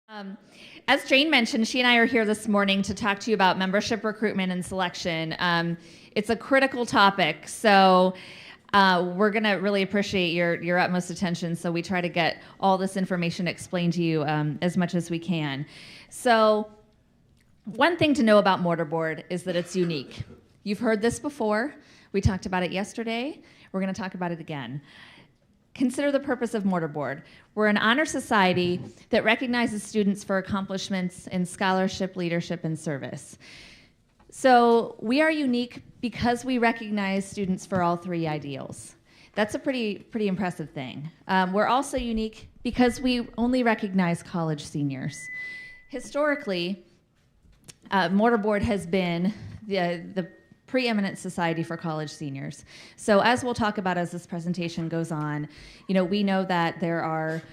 Um, as Jane mentioned, she and I are here this morning to talk to you about membership recruitment and selection. It's a critical topic, so we're going to really appreciate your utmost attention. So we try to get all this information explained to you as much as we can. So one thing to know about Mortarboard is that it's unique. You've heard this before. We talked about it yesterday. We're going to talk about it again. Consider the purpose of Mortarboard. We're an honor society that recognizes students for accomplishments in scholarship, leadership, and service. So we are unique because we recognize students for all three ideals. That's a pretty impressive thing. We're also unique because we only recognize college seniors. Historically, Mortarboard has been the preeminent society for college seniors. So as we'll talk about as this presentation goes on, we know that there are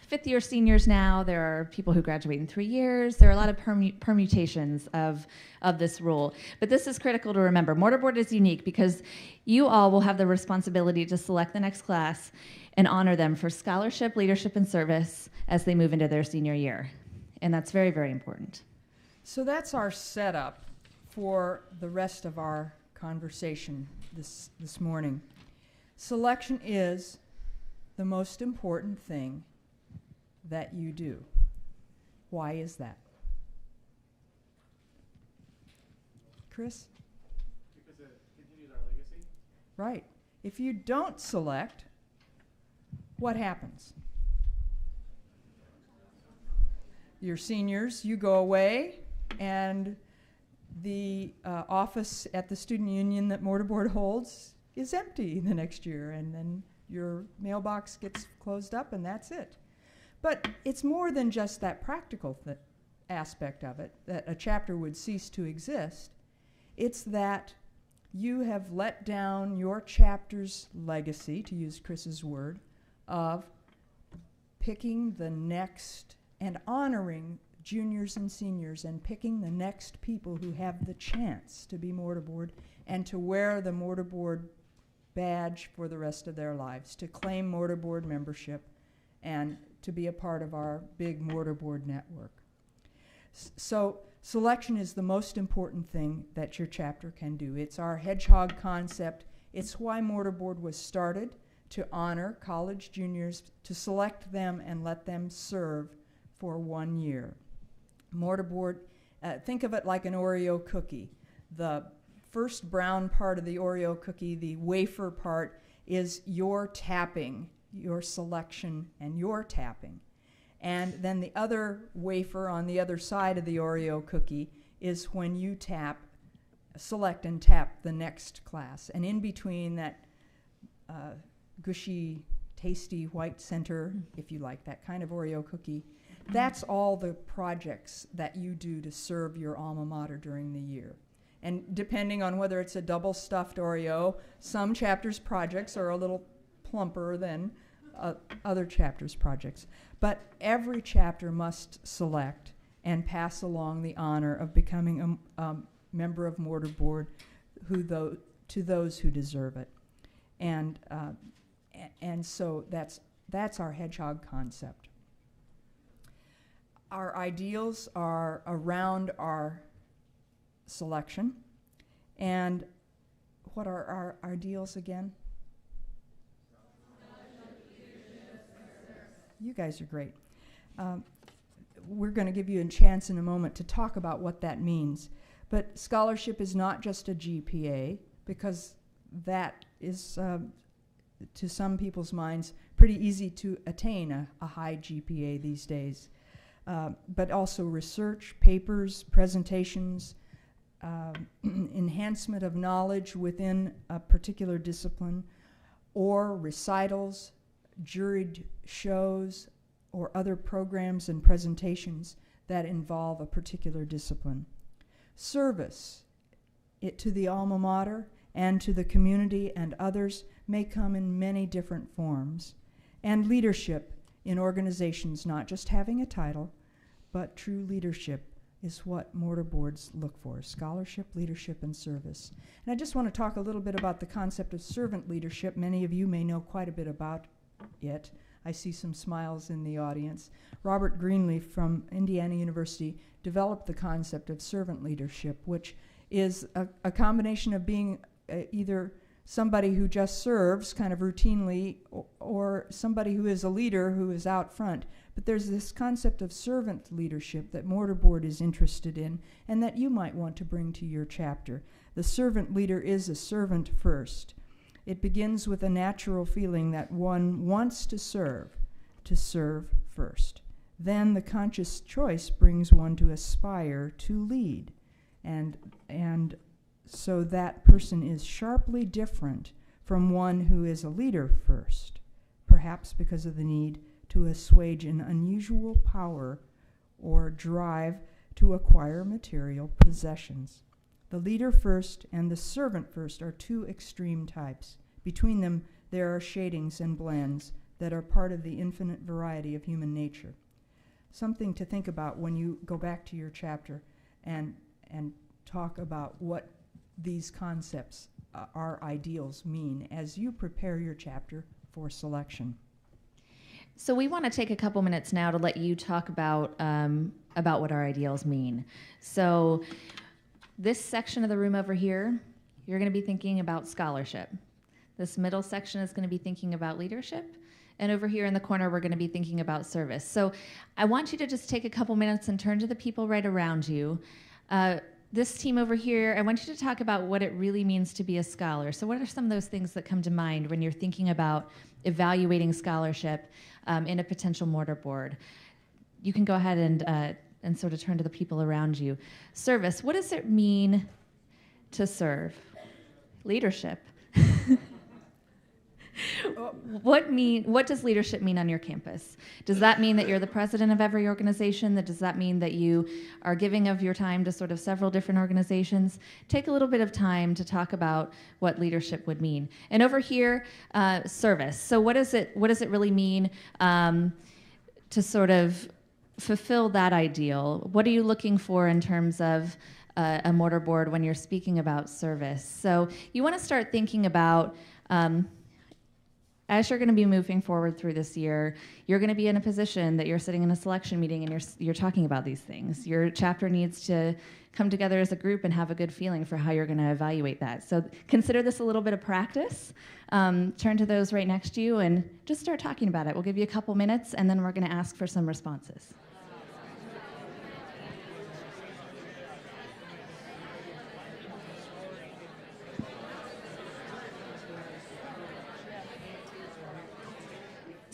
fifth-year seniors now. There are people who graduate in 3 years. There are a lot of permutations of this rule. But this is critical to remember. Mortarboard is unique because you all will have the responsibility to select the next class and honor them for scholarship, leadership, and service as they move into their senior year. And that's very, very important. So that's our setup for the rest of our conversation this morning. Selection is the most important thing that you do. Why is that? Chris? Because it continues our legacy. Right. If you don't select, what happens? Your seniors, you go away, and the office at the student union that Mortarboard holds is empty the next year, and then your mailbox gets closed up, and that's it. But it's more than just that practical aspect of it, that a chapter would cease to exist. It's that you have let down your chapter's legacy, to use Chris's word, of picking the next and honoring juniors and seniors and picking the next people who have the chance to be Mortarboard and to wear the Mortarboard badge for the rest of their lives, to claim Mortarboard membership and to be a part of our big Mortarboard network. So selection is the most important thing that your chapter can do. It's our hedgehog concept. It's why Mortarboard was started, to honor college juniors, to select them and let them serve for 1 year. Mortarboard, think of it like an Oreo cookie. The first brown part of the Oreo cookie, the wafer part, is your tapping, your selection, and your tapping. And then the other wafer on the other side of the Oreo cookie is when you select and tap the next class. And in between that gushy, tasty white center, if you like that kind of Oreo cookie, that's all the projects that you do to serve your alma mater during the year. And depending on whether it's a double stuffed Oreo, some chapters' projects are a little plumper than other chapters' projects. But every chapter must select and pass along the honor of becoming a member of Mortarboard to those who deserve it. And so that's our hedgehog concept. Our ideals are around our selection. And what are our ideals again? You guys are great. We're going to give you a chance in a moment to talk about what that means. But scholarship is not just a GPA, because that is, to some people's minds, pretty easy to attain a high GPA these days. But also research, papers, presentations, enhancement of knowledge within a particular discipline, or recitals, juried shows, or other programs and presentations that involve a particular discipline. Service to the alma mater and to the community and others may come in many different forms. And leadership in organizations, not just having a title, but true leadership is what Mortarboards look for: scholarship, leadership, and service. And I just want to talk a little bit about the concept of servant leadership. Many of you may know quite a bit about it. I see some smiles in the audience. Robert Greenleaf from Indiana University developed the concept of servant leadership, which is a combination of being either somebody who just serves kind of routinely or somebody who is a leader who is out front. But there's this concept of servant leadership that Mortarboard is interested in and that you might want to bring to your chapter. The servant leader is a servant first. It begins with a natural feeling that one wants to serve first. Then the conscious choice brings one to aspire to lead. And so that person is sharply different from one who is a leader first, perhaps because of the need to assuage an unusual power or drive to acquire material possessions. The leader first and the servant first are two extreme types. Between them, there are shadings and blends that are part of the infinite variety of human nature. Something to think about when you go back to your chapter and talk about what these concepts, our ideals, mean as you prepare your chapter for selection. So we want to take a couple minutes now to let you talk about what our ideals mean. So this section of the room over here, you're going to be thinking about scholarship. This middle section is going to be thinking about leadership. And over here in the corner, we're going to be thinking about service. So I want you to just take a couple minutes and turn to the people right around you. This team over here, I want you to talk about what it really means to be a scholar. So what are some of those things that come to mind when you're thinking about evaluating scholarship in a potential mortarboard? You can go ahead and sort of turn to the people around you. Service, what does it mean to serve? Leadership. What does leadership mean on your campus? Does that mean that you're the president of every organization? Does that mean that you are giving of your time to sort of several different organizations? Take a little bit of time to talk about what leadership would mean. And over here, service. So what does it really mean to sort of fulfill that ideal? What are you looking for in terms of a mortarboard when you're speaking about service? So you want to start thinking about as you're going to be moving forward through this year, you're going to be in a position that you're sitting in a selection meeting and you're talking about these things. Your chapter needs to come together as a group and have a good feeling for how you're going to evaluate that. So consider this a little bit of practice. Turn to those right next to you and just start talking about it. We'll give you a couple minutes and then we're going to ask for some responses.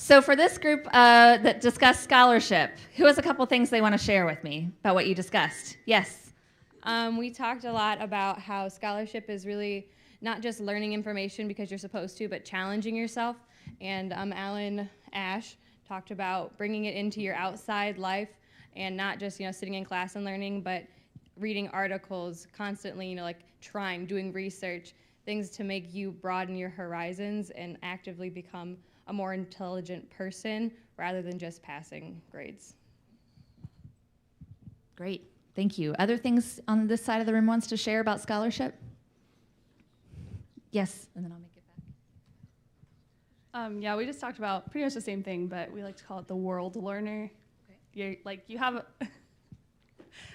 So for this group that discussed scholarship, who has a couple things they want to share with me about what you discussed? Yes. We talked a lot about how scholarship is really not just learning information because you're supposed to, but challenging yourself. And Alan Ash talked about bringing it into your outside life and not just sitting in class and learning, but reading articles constantly, like trying, doing research, things to make you broaden your horizons and actively become a more intelligent person rather than just passing grades. Great, thank you. Other things on this side of the room wants to share about scholarship? Yes, and then I'll make it back. Yeah, we just talked about pretty much the same thing, but we like to call it the world learner. Okay.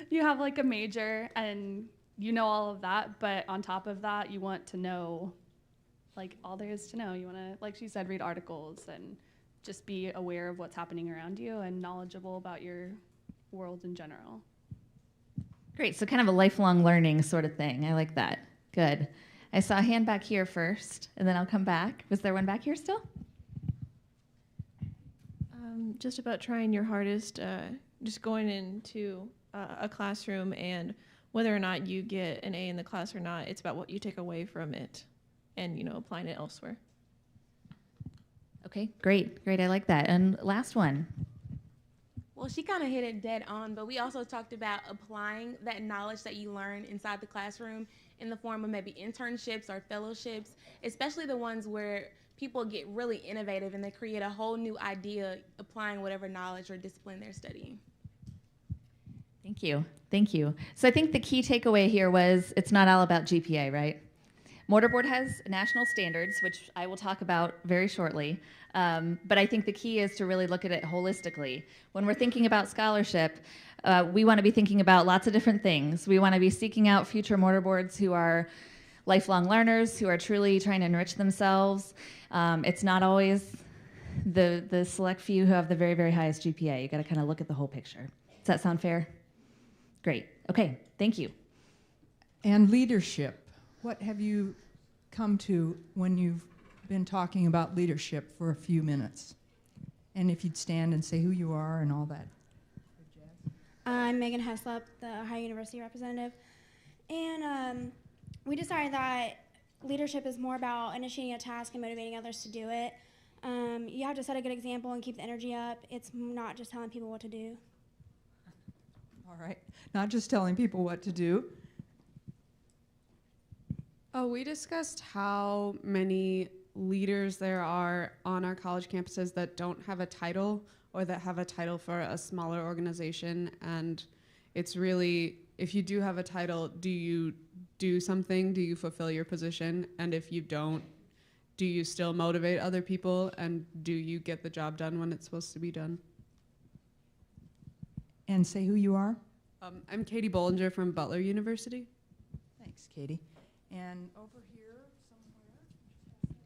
You have like a major and you know all of that, but on top of that, you want to know like all there is to know. You want to, like she said, read articles and just be aware of what's happening around you and knowledgeable about your world in general. Great, so kind of a lifelong learning sort of thing. I like that. Good. I saw a hand back here first, and then I'll come back. Was there one back here still? Just about trying your hardest, just going into a classroom, and whether or not you get an A in the class or not, it's about what you take away from it and, applying it elsewhere. Okay, great, I like that. And last one. Well, she kind of hit it dead on, but we also talked about applying that knowledge that you learn inside the classroom in the form of maybe internships or fellowships, especially the ones where people get really innovative and they create a whole new idea applying whatever knowledge or discipline they're studying. Thank you. So I think the key takeaway here was it's not all about GPA, right? Mortarboard has national standards, which I will talk about very shortly. But I think the key is to really look at it holistically. When we're thinking about scholarship, we want to be thinking about lots of different things. We want to be seeking out future mortarboards who are lifelong learners, who are truly trying to enrich themselves. It's not always the select few who have the very, very highest GPA. You got to kind of look at the whole picture. Does that sound fair? Great. Okay, thank you. And leadership. What have you come to when you've been talking about leadership for a few minutes? And if you'd stand and say who you are and all that. I'm Megan Heslop, the Ohio University representative. And we decided that leadership is more about initiating a task and motivating others to do it. You have to set a good example and keep the energy up. It's not just telling people what to do. All right. Not just telling people what to do. Oh, we discussed how many leaders there are on our college campuses that don't have a title or that have a title for a smaller organization. And it's really, if you do have a title, do you do something? Do you fulfill your position? And if you don't, do you still motivate other people? And do you get the job done when it's supposed to be done? And say who you are. I'm Katie Bollinger from Butler University. Thanks, Katie. And over here somewhere.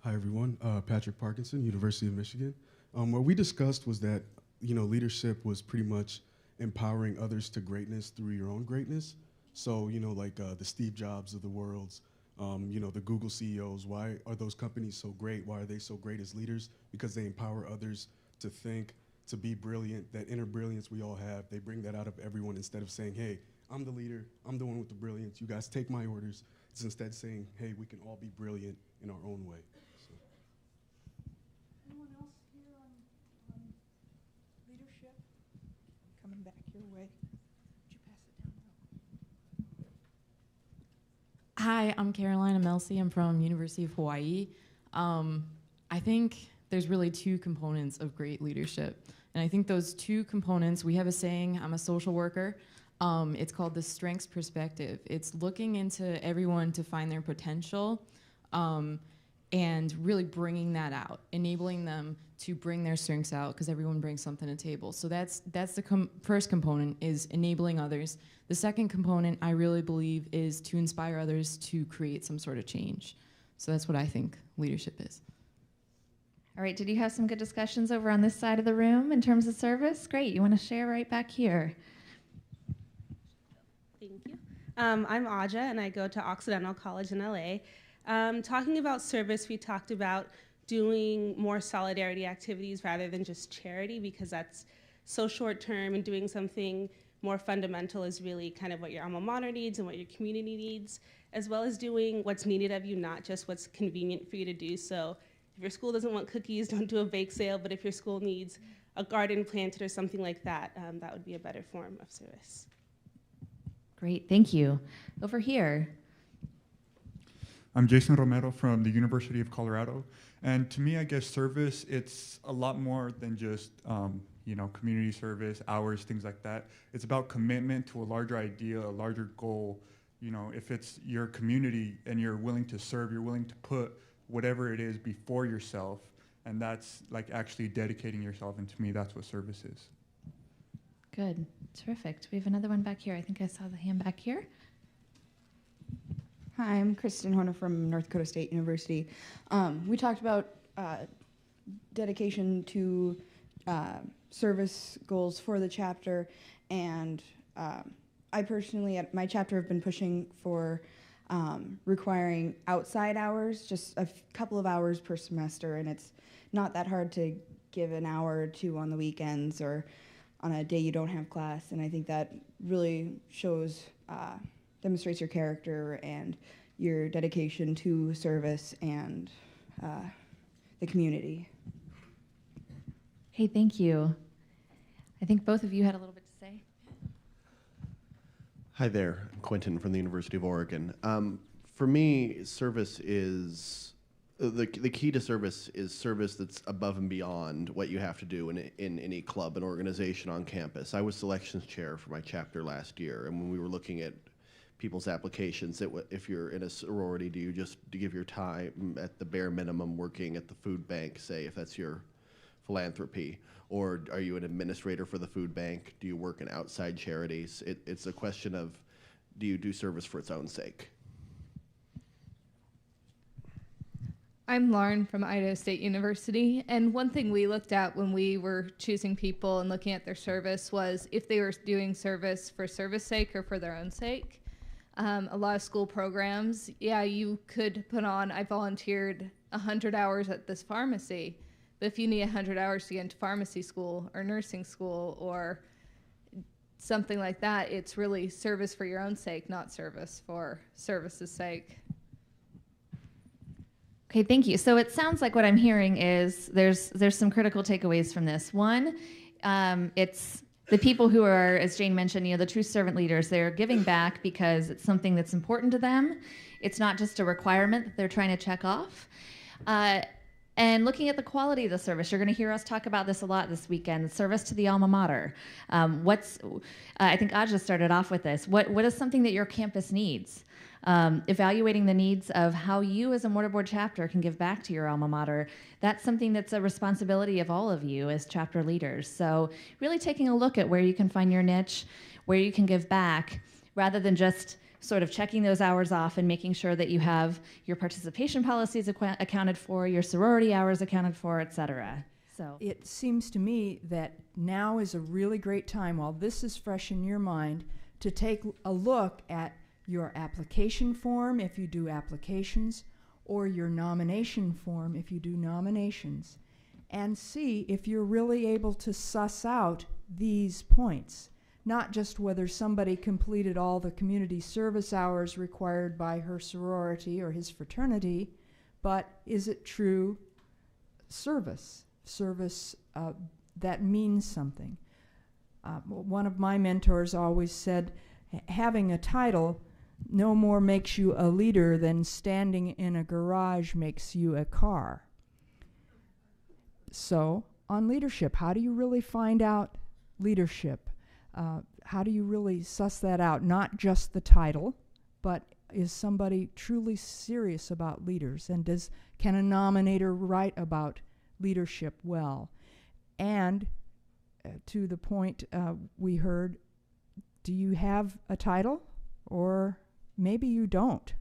Hi, everyone. Patrick Parkinson, University of Michigan. What we discussed was that, leadership was pretty much empowering others to greatness through your own greatness. So, like the Steve Jobs of the world, the Google CEOs, why are those companies so great? Why are they so great as leaders? Because they empower others to think, to be brilliant, that inner brilliance we all have. They bring that out of everyone instead of saying, hey, I'm the leader, I'm the one with the brilliance, you guys take my orders. It's instead saying, hey, we can all be brilliant in our own way. So. Anyone else here on leadership? Coming back your way. Would you pass it down? Hi, I'm Carolina Melcy. I'm from University of Hawaii. I think there's really two components of great leadership. And I think those two components, we have a saying, I'm a social worker. It's called the strengths perspective. It's looking into everyone to find their potential and really bringing that out, enabling them to bring their strengths out because everyone brings something to the table. So that's the first component, is enabling others. The second component, I really believe, is to inspire others to create some sort of change. So that's what I think leadership is. All right, did you have some good discussions over on this side of the room in terms of service? Great, you want to share right back here. Thank you. I'm Aja, and I go to Occidental College in LA. Talking about service, we talked about doing more solidarity activities rather than just charity, because that's so short term, and doing something more fundamental is really kind of what your alma mater needs and what your community needs, as well as doing what's needed of you, not just what's convenient for you to do. So if your school doesn't want cookies, don't do a bake sale, but if your school needs a garden planted or something like that, that would be a better form of service. Great, thank you. Over here. I'm Jason Romero from the University of Colorado. And to me, I guess service, it's a lot more than just, community service, hours, things like that. It's about commitment to a larger idea, a larger goal. If it's your community and you're willing to serve, you're willing to put whatever it is before yourself, and that's like actually dedicating yourself, and to me that's what service is. Good, terrific. We have another one back here. I think I saw the hand back here. Hi, I'm Kristen Horner from North Dakota State University. We talked about dedication to service goals for the chapter, and I personally at my chapter have been pushing for requiring outside hours, just a couple of hours per semester, and it's not that hard to give an hour or two on the weekends or on a day you don't have class, and I think that really demonstrates your character and your dedication to service and the community. Hey, thank you. I think both of you had a little bit to say. Hi there, I'm Quentin from the University of Oregon. For me, service is, the key to service is service that's above and beyond what you have to do in any club and organization on campus. I was selections chair for my chapter last year, and when we were looking at people's applications? If you're in a sorority, do you just give your time at the bare minimum working at the food bank, say, if that's your philanthropy? Or are you an administrator for the food bank? Do you work in outside charities? It's a question of, do you do service for its own sake? I'm Lauren from Idaho State University, and one thing we looked at when we were choosing people and looking at their service was if they were doing service for service sake or for their own sake. A lot of school programs, yeah, you could put on, I volunteered 100 hours at this pharmacy, but if you need 100 hours to get into pharmacy school or nursing school or something like that, it's really service for your own sake, not service for service's sake. Okay, thank you. So it sounds like what I'm hearing is there's some critical takeaways from this. One, it's the people who are, as Jane mentioned, the true servant leaders. They're giving back because it's something that's important to them. It's not just a requirement that they're trying to check off. And looking at the quality of the service, you're going to hear us talk about this a lot this weekend, service to the alma mater. I think Aja started off with this. What is something that your campus needs? Evaluating the needs of how you as a mortarboard chapter can give back to your alma mater. That's something that's a responsibility of all of you as chapter leaders. So really taking a look at where you can find your niche, where you can give back, rather than just sort of checking those hours off and making sure that you have your participation policies accounted for, your sorority hours accounted for, et cetera. So it seems to me that now is a really great time, while this is fresh in your mind, to take a look at your application form if you do applications, or your nomination form if you do nominations, and see if you're really able to suss out these points. Not just whether somebody completed all the community service hours required by her sorority or his fraternity, but is it true service that means something. One of my mentors always said, having a title no more makes you a leader than standing in a garage makes you a car. So on leadership, how do you really find out leadership? How do you really suss that out? Not just the title, but is somebody truly serious about leaders? And can a nominator write about leadership well? And to the point we heard, do you have a title? Or maybe you don't,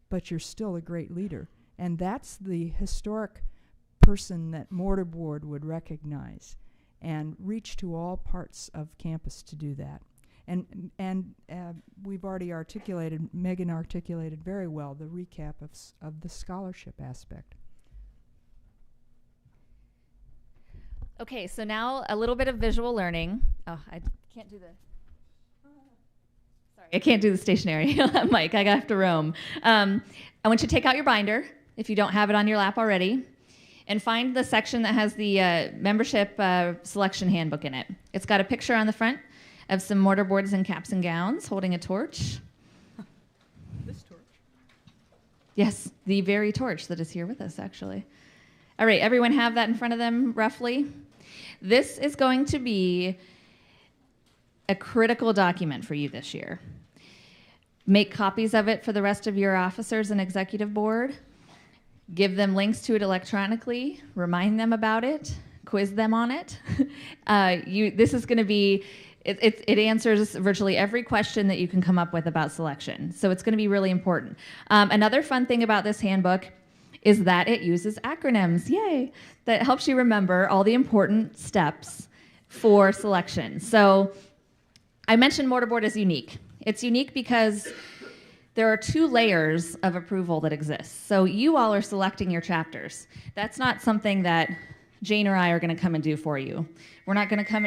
but you're still a great leader. And that's the historic person that mortarboard would recognize and reach to all parts of campus to do that. And we've already articulated, Megan articulated very well, the recap of the scholarship aspect. Okay, so now a little bit of visual learning. Oh, I can't do the... Sorry, I can't do the stationary mic. I have to roam. I want you to take out your binder, if you don't have it on your lap already, and find the section that has the membership selection handbook in it. It's got a picture on the front of some mortarboards in caps and gowns holding a torch. This torch? Yes, the very torch that is here with us, actually. All right, everyone have that in front of them, roughly? This is going to be a critical document for you this year. Make copies of it for the rest of your officers and executive board. Give them links to it electronically. Remind them about it. Quiz them on it. This is going to be, it answers virtually every question that you can come up with about selection. So it's going to be really important. Another fun thing about this handbook is that it uses acronyms. Yay! That helps you remember all the important steps for selection. So I mentioned mortarboard is unique. It's unique because there are 2 layers of approval that exist. So you all are selecting your chapters. That's not something that Jane or I are going to come and do for you. We're not going to come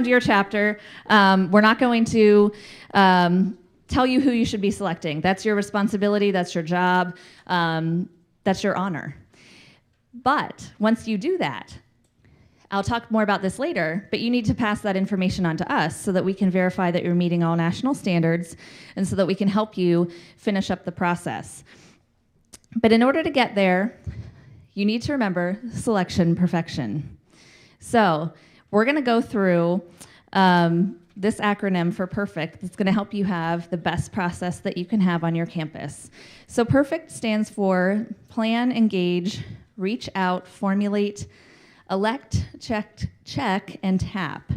to your chapter. We're not going to tell you who you should be selecting. That's your responsibility. That's your job. That's your honor. But once you do that, I'll talk more about this later, but you need to pass that information on to us so that we can verify that you're meeting all national standards and so that we can help you finish up the process. But in order to get there, you need to remember selection perfection. So we're going to go through this acronym for PERFECT that's going to help you have the best process that you can have on your campus. So PERFECT stands for plan, engage, reach out, formulate, elect, check, and tap.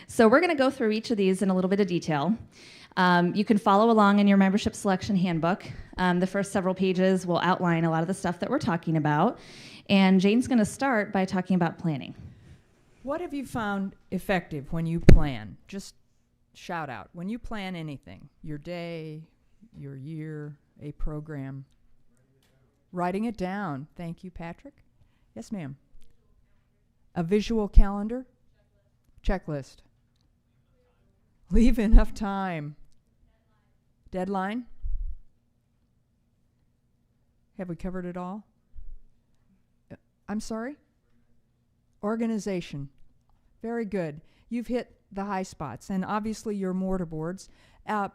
So we're going to go through each of these in a little bit of detail. You can follow along in your membership selection handbook. The first several pages will outline a lot of the stuff that we're talking about. And Jane's going to start by talking about planning. What have you found effective when you plan? Just shout out. When you plan anything, your day, your year, a program. Writing it down. Thank you, Patrick. Yes, ma'am. A visual calendar? Checklist. Leave enough time. Deadline? Have we covered it all? I'm sorry? Organization. Very good. You've hit the high spots, and obviously your mortarboards,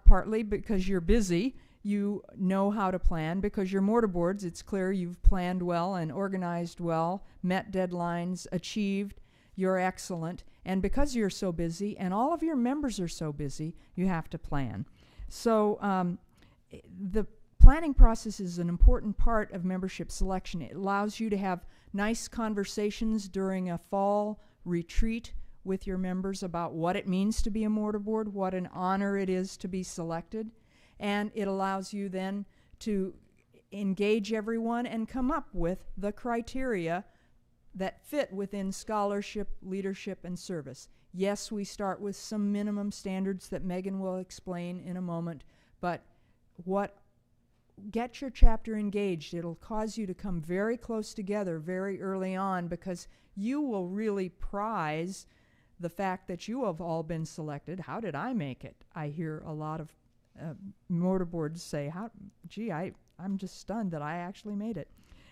partly because you're busy, you know how to plan. Because your mortarboards, it's clear you've planned well and organized well, met deadlines, achieved. You're excellent. And because you're so busy, and all of your members are so busy, you have to plan. So the planning process is an important part of membership selection. It allows you to have nice conversations during a fall retreat with your members about what it means to be a mortarboard, what an honor it is to be selected, and it allows you then to engage everyone and come up with the criteria that fit within scholarship, leadership, and service. Yes, we start with some minimum standards that Megan will explain in a moment, but get your chapter engaged. It'll cause you to come very close together very early on, because you will really prize the fact that you have all been selected. How did I make it? I hear a lot of mortarboards say, I'm just stunned that I actually made it.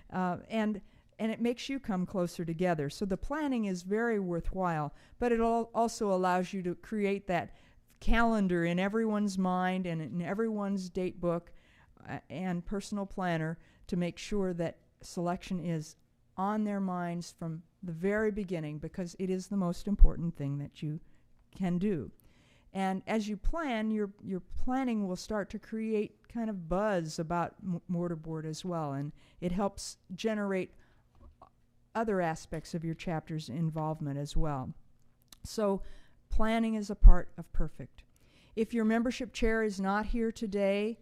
And it makes you come closer together. So the planning is very worthwhile, but it also allows you to create that calendar in everyone's mind and in everyone's date book and personal planner to make sure that selection is on their minds from the very beginning, because it is the most important thing that you can do. And as you plan, your planning will start to create kind of buzz about mortarboard as well, and it helps generate other aspects of your chapter's involvement as well. So planning is a part of PERFECT. If your membership chair is not here today,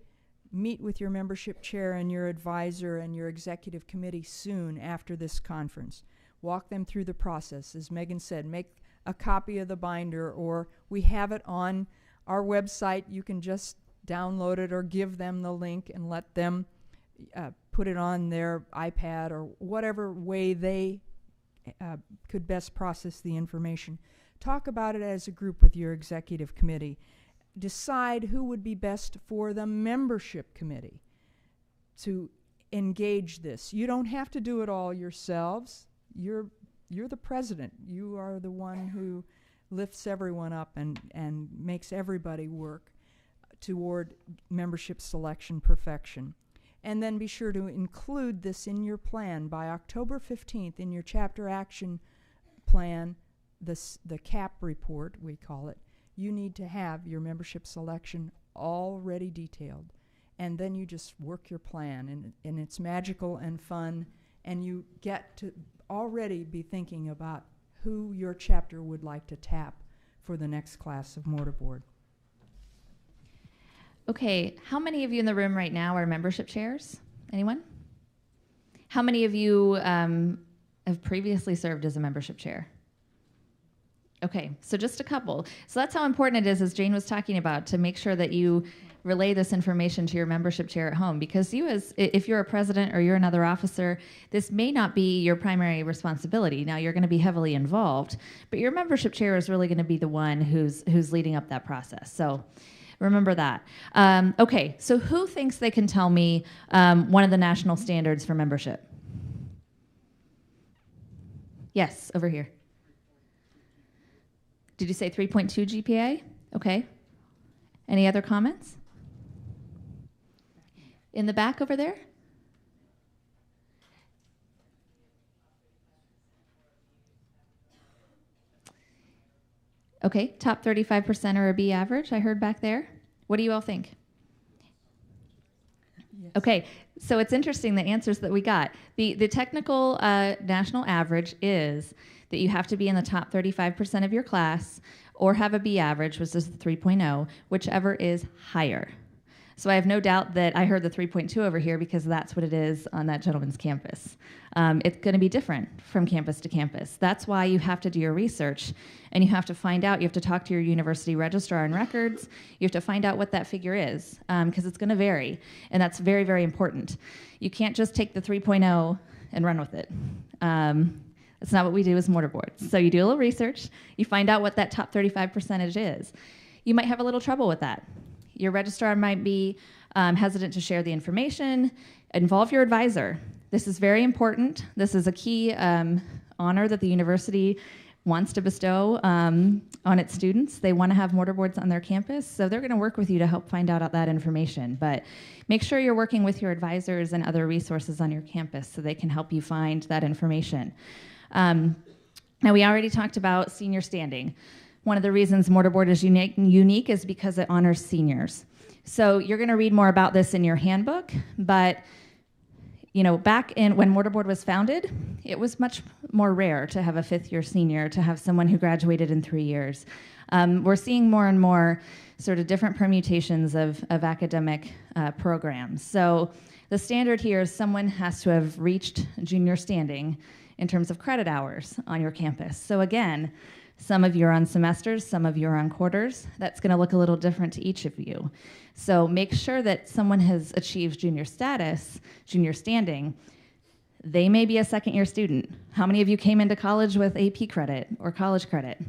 meet with your membership chair and your advisor and your executive committee soon after this conference. Walk them through the process. As Megan said, make a copy of the binder, or we have it on our website. You can just download it or give them the link and let them put it on their iPad or whatever way they could best process the information. Talk about it as a group with your executive committee. Decide who would be best for the membership committee to engage this. You don't have to do it all yourselves. You're the president. You are the one who lifts everyone up and makes everybody work toward membership selection perfection. And then be sure to include this in your plan by October 15th in your chapter action plan, the CAP report, we call it. You need to have your membership selection already detailed. And then you just work your plan, and it's magical and fun, and you get to already be thinking about who your chapter would like to tap for the next class of mortarboard. Okay, how many of you in the room right now are membership chairs? Anyone? How many of you have previously served as a membership chair? Okay, so just a couple. So that's how important it is, as Jane was talking about, to make sure that you relay this information to your membership chair at home, because if you're a president or you're another officer, this may not be your primary responsibility. Now, you're going to be heavily involved, but your membership chair is really going to be the one who's leading up that process. So remember that. Okay, so who thinks they can tell me one of the national standards for membership? Yes, over here. Did you say 3.2 GPA? Okay. Any other comments? In the back over there? Okay, top 35% or a B average, I heard back there. What do you all think? Yes. Okay, so it's interesting the answers that we got. The technical national average is that you have to be in the top 35% of your class or have a B average, which is 3.0, whichever is higher. So I have no doubt that I heard the 3.2 over here because that's what it is on that gentleman's campus. It's going to be different from campus to campus. That's why you have to do your research and you have to find out, you have to talk to your university registrar and records, you have to find out what that figure is because it's going to vary, and that's very, very important. You can't just take the 3.0 and run with it. That's not what we do as mortar boards. So you do a little research, you find out what that top 35 percentage is. You might have a little trouble with that. Your registrar might be hesitant to share the information. Involve your advisor. This is very important. This is a key honor that the university wants to bestow on its students. They want to have mortar boards on their campus, so they're going to work with you to help find out that information. But make sure you're working with your advisors and other resources on your campus so they can help you find that information. Now, we already talked about senior standing. One of the reasons mortar board is unique is because it honors seniors. So you're going to read more about this in your handbook, but back in when mortar board was founded, it was much more rare to have a fifth-year senior, to have someone who graduated in 3 years. We're seeing more and more sort of different permutations of academic programs. So the standard here is someone has to have reached junior standing in terms of credit hours on your campus. So again, some of you are on semesters, some of you are on quarters. That's going to look a little different to each of you. So make sure that someone has achieved junior status, junior standing. They may be a second-year student. How many of you came into college with AP credit or college credit?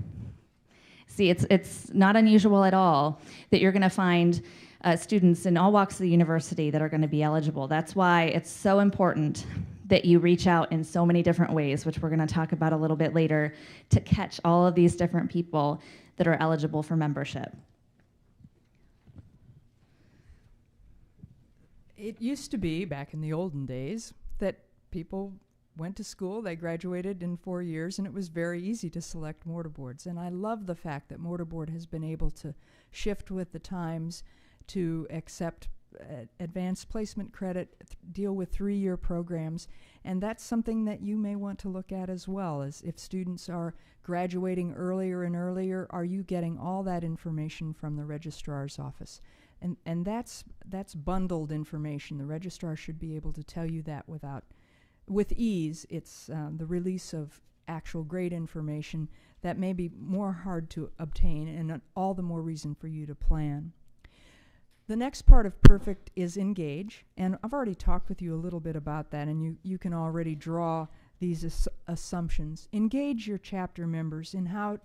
See, it's not unusual at all that you're going to find students in all walks of the university that are going to be eligible. That's why it's so important that you reach out in so many different ways, which we're going to talk about a little bit later, to catch all of these different people that are eligible for membership. It used to be, back in the olden days, that people went to school, they graduated in 4 years, and it was very easy to select mortar boards. And I love the fact that mortar board has been able to shift with the times to accept advanced placement credit, deal with 3-year programs, and that's something that you may want to look at as well. As if students are graduating earlier and earlier, are you getting all that information from the registrar's office? And that's bundled information. The registrar should be able to tell you that with ease. It's the release of actual grade information that may be more hard to obtain, and all the more reason for you to plan. The next part of perfect is engage, and I've already talked with you a little bit about that, and you can already draw these assumptions. Engage your chapter members in how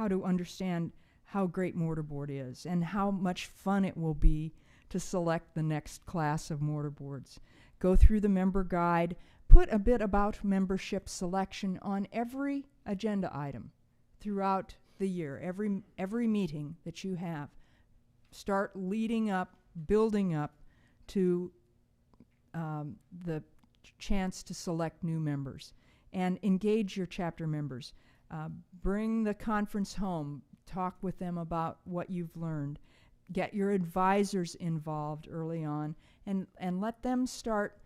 to understand how great mortar board is and how much fun it will be to select the next class of mortar boards. Go through the member guide, put a bit about membership selection on every agenda item throughout the year, every meeting that you have. Start leading up, building up to the chance to select new members. And engage your chapter members. Bring the conference home. Talk with them about what you've learned. Get your advisors involved early on, and let them start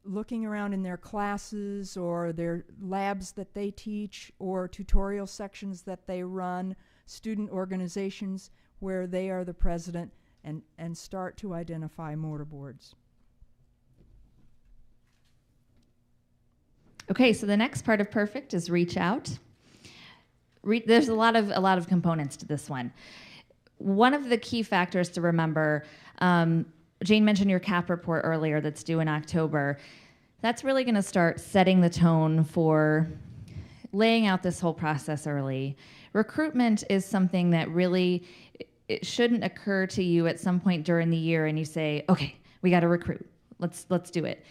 looking around in their classes or their labs that they teach or tutorial sections that they run, student organizations where they are the president, and start to identify mortar boards. Okay, so the next part of perfect is reach out. There's a lot of components to this one. One of the key factors to remember, Jane mentioned your CAP report earlier that's due in October. That's really going to start setting the tone for laying out this whole process early. Recruitment is something that really, it shouldn't occur to you at some point during the year and you say, okay, we got to recruit. Let's do it.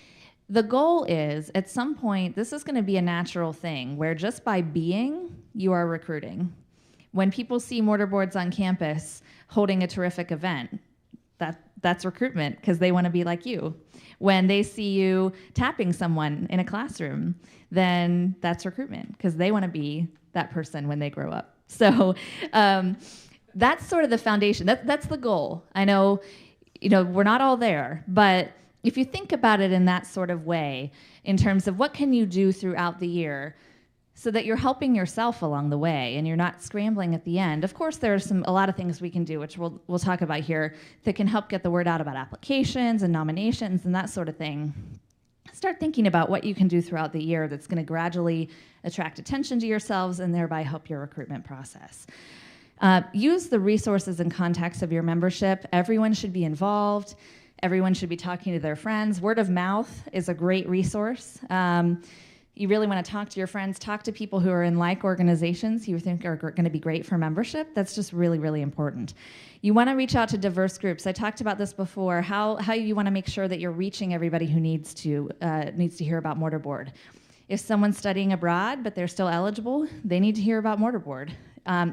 The goal is, at some point, this is going to be a natural thing where just by being, you are recruiting. When people see mortar boards on campus holding a terrific event, that's recruitment because they want to be like you. When they see you tapping someone in a classroom, then that's recruitment because they want to be that person when they grow up. So that's sort of the foundation. That's the goal. I know, we're not all there, but if you think about it in that sort of way, in terms of what can you do throughout the year so that you're helping yourself along the way and you're not scrambling at the end. Of course, there are a lot of things we can do, which we'll talk about here, that can help get the word out about applications and nominations and that sort of thing. Start thinking about what you can do throughout the year that's going to gradually attract attention to yourselves and thereby help your recruitment process. Use the resources and contacts of your membership. Everyone should be involved. Everyone should be talking to their friends. Word of mouth is a great resource. You really want to talk to your friends, talk to people who are in like organizations you think are going to be great for membership. That's just really, really important. You want to reach out to diverse groups. I talked about this before, how you want to make sure that you're reaching everybody who needs to hear about Mortarboard. If someone's studying abroad, but they're still eligible, they need to hear about Mortarboard.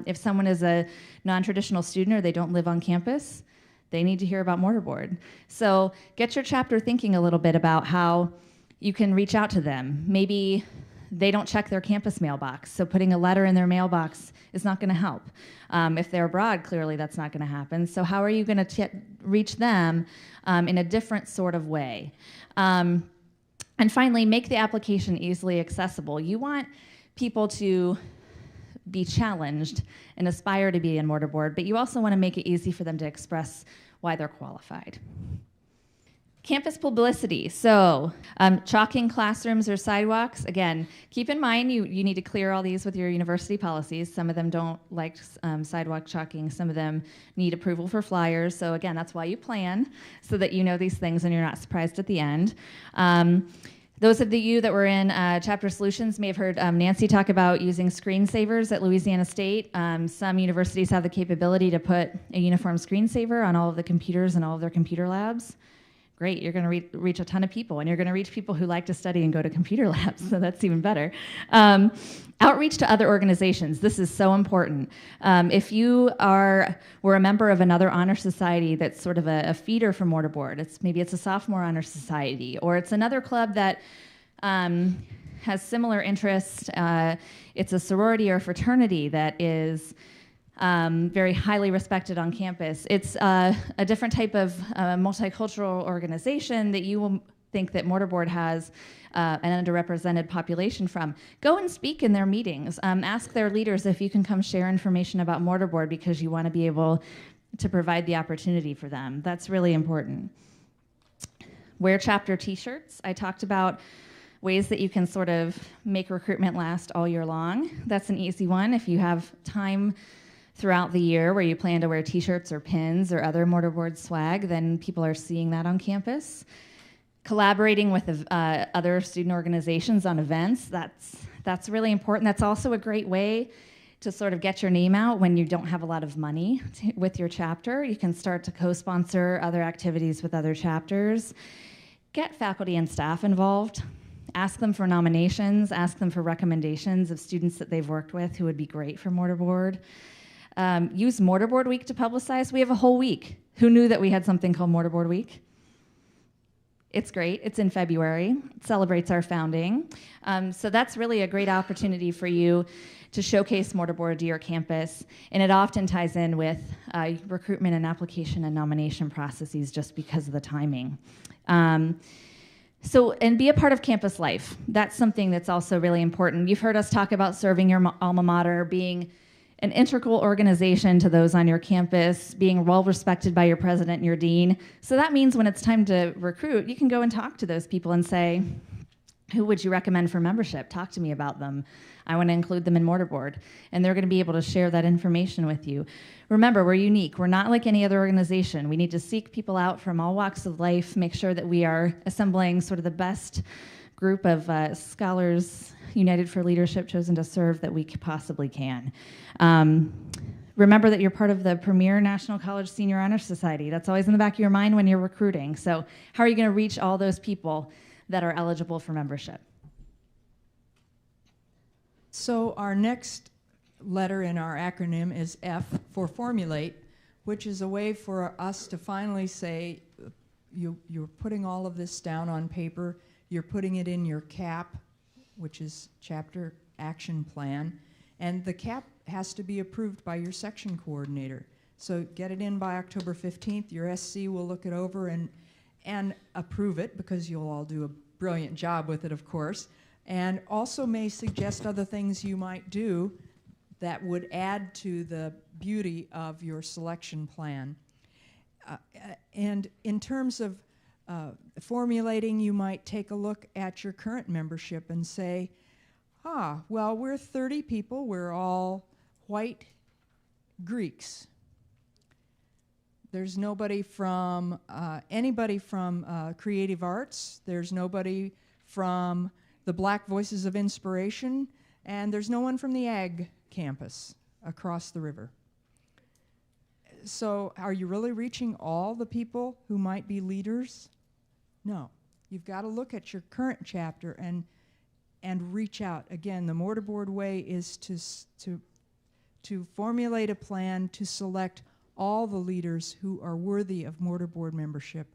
If someone is a non-traditional student or they don't live on campus, they need to hear about Mortarboard. So get your chapter thinking a little bit about how you can reach out to them. Maybe they don't check their campus mailbox, so putting a letter in their mailbox is not going to help. If they're abroad, clearly that's not going to happen. So how are you going to reach them in a different sort of way? And finally, make the application easily accessible. You want people to be challenged and aspire to be in Mortarboard, but you also want to make it easy for them to express why they're qualified. Campus publicity. So chalking classrooms or sidewalks. Again, keep in mind you need to clear all these with your university policies. Some of them don't like sidewalk chalking. Some of them need approval for flyers. So again, that's why you plan, so that you know these things and you're not surprised at the end. Those of you that were in Chapter Solutions may have heard Nancy talk about using screensavers at Louisiana State. Some universities have the capability to put a uniform screensaver on all of the computers in all of their computer labs. Great, you're going to reach a ton of people, and you're going to reach people who like to study and go to computer labs, so that's even better. Outreach to other organizations. This is so important. If you were a member of another honor society that's sort of a feeder for Mortarboard, maybe it's a sophomore honor society, or it's another club that has similar interests. It's a sorority or fraternity that is very highly respected on campus. It's a different type of multicultural organization that you will think that Mortarboard has an underrepresented population from. Go and speak in their meetings. Ask their leaders if you can come share information about Mortarboard because you want to be able to provide the opportunity for them. That's really important. Wear chapter t-shirts. I talked about ways that you can sort of make recruitment last all year long. That's an easy one. If you have time throughout the year where you plan to wear t-shirts or pins or other Mortarboard swag, then people are seeing that on campus. Collaborating with other student organizations on events, that's really important. That's also a great way to sort of get your name out when you don't have a lot of money with your chapter. You can start to co-sponsor other activities with other chapters. Get faculty and staff involved. Ask them for nominations, ask them for recommendations of students that they've worked with who would be great for Mortarboard. Use Mortarboard Week to publicize. We have a whole week. Who knew that we had something called Mortarboard Week? It's great. It's in February. It celebrates our founding. So that's really a great opportunity for you to showcase Mortarboard to your campus. And it often ties in with recruitment and application and nomination processes just because of the timing. And be a part of campus life. That's something that's also really important. You've heard us talk about serving your alma mater, being an integral organization to those on your campus, being well respected by your president and your dean. So that means when it's time to recruit, you can go and talk to those people and say, who would you recommend for membership? Talk to me about them. I want to include them in Mortarboard. And they're going to be able to share that information with you. Remember, we're unique. We're not like any other organization. We need to seek people out from all walks of life, make sure that we are assembling sort of the best group of scholars united for leadership, chosen to serve, that we possibly can. Remember that you're part of the premier National College Senior Honor Society. That's always in the back of your mind when you're recruiting. So how are you going to reach all those people that are eligible for membership? So our next letter in our acronym is F for formulate, which is a way for us to finally say, you're putting all of this down on paper, you're putting it in your CAP, which is Chapter Action Plan, and the CAP has to be approved by your section coordinator. So get it in by October 15th. Your SC will look it over and approve it, because you'll all do a brilliant job with it, of course, and also may suggest other things you might do that would add to the beauty of your selection plan. And in terms of formulating, you might take a look at your current membership and say, well, we're 30 people, we're all white Greeks. There's nobody from, anybody from creative arts. There's nobody from the Black Voices of Inspiration. And there's no one from the Ag campus across the river. So are you really reaching all the people who might be leaders? No. You've got to look at your current chapter and reach out. Again, the mortarboard way is to formulate a plan to select all the leaders who are worthy of mortarboard membership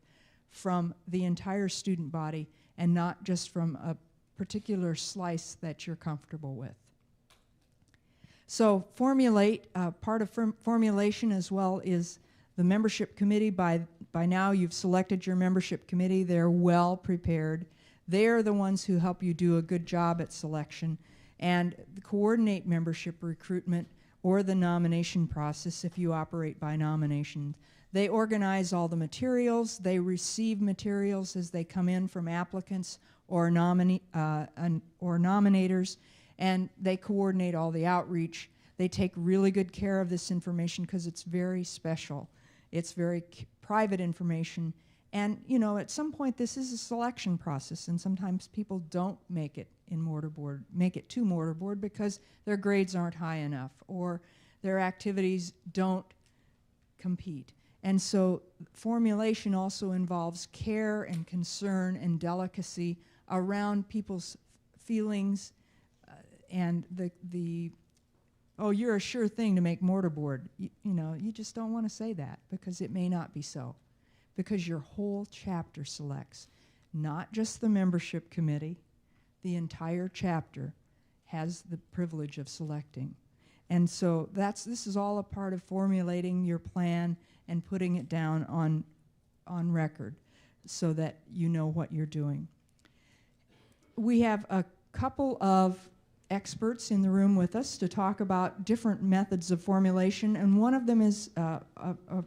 from the entire student body, and not just from a particular slice that you're comfortable with. So formulate, part of formulation as well is the membership committee. By now you've selected your membership committee. They're well prepared. They're the ones who help you do a good job at selection and coordinate membership recruitment or the nomination process if you operate by nomination. They organize all the materials. They receive materials as they come in from applicants or nominators, and they coordinate all the outreach. They take really good care of this information because it's very special. It's very private information. And, you know, at some point this is a selection process, and sometimes people don't make it to mortarboard because their grades aren't high enough or their activities don't compete. And so formulation also involves care and concern and delicacy around people's feelings and oh, you're a sure thing to make mortarboard. You know, you just don't want to say that because it may not be so. Because your whole chapter selects, not just the membership committee, the entire chapter has the privilege of selecting. And so this is all a part of formulating your plan and putting it down on record so that you know what you're doing. We have a couple of experts in the room with us to talk about different methods of formulation, and one of them is a